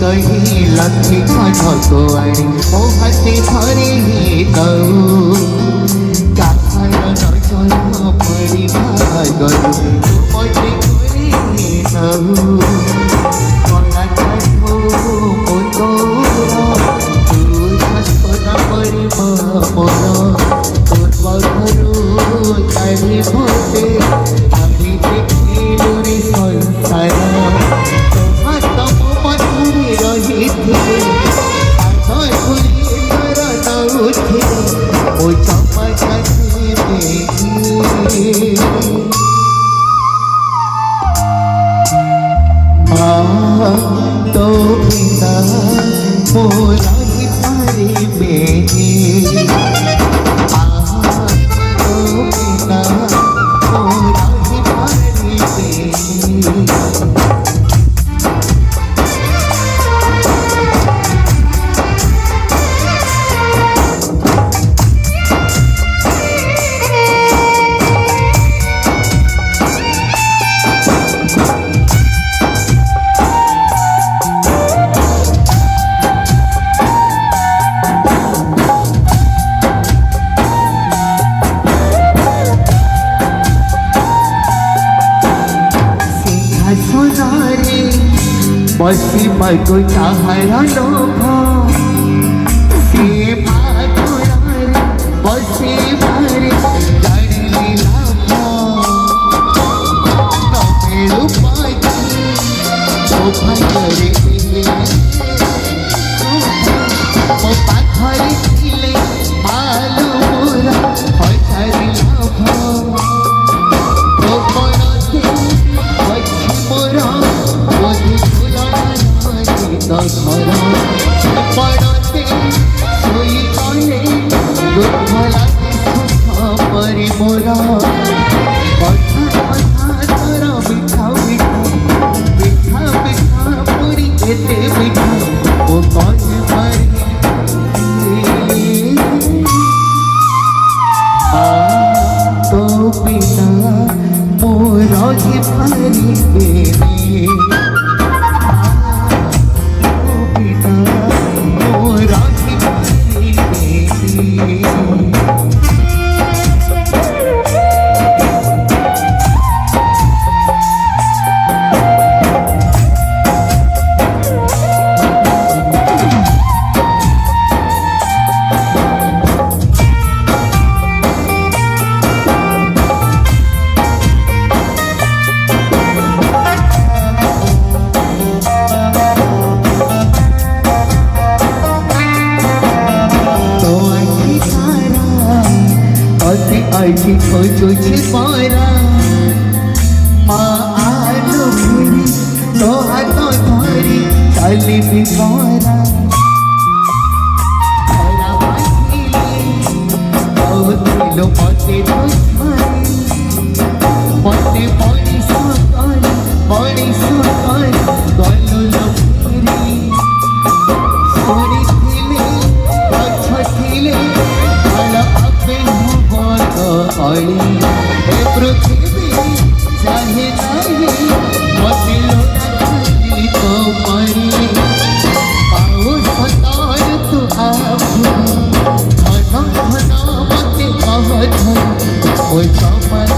कही लक्ष्मी कथको आणी मो हाथे धरे दऊ काहार नजर पड़िबा गरु मते करे नऊ कला काठो मोर तू सपना पड़िब मोर तोर घरु चारि भोटे आमी देखिलु रे संसार तो बिना मोरा ही परिबे तो बिना मोरा ही परिबे बसी मगो चाहरा लोभ से भागुरारे बसी मारे जाड़ली लाभ तमेरु पाई ओ भागरे ओ पाखरे थिले मालु मोरा हजारी लाभ ओ पड़ते बची मोरा घर पड़ते सोई गले दुख लागे सुख परि मोर कथा कथा तोर मिठा मिठा मिठा मिठा पुरी एते मिठा ओ कहे परि तो बिना मोर ही परिबे आखि खोजुछि पारा माँ आलो फिरी तो हाथ धरी चली भी पारा हरा बांधिले कहथिलो मते धरी मते बड़ी सकल गलु लफिरी सोनी गछ थिले फल अपे ए पृथ्वी चाहे नहीं मते लोटाती तो परी पाओ सतार तू आभू घन घन मते कहत ओ सपना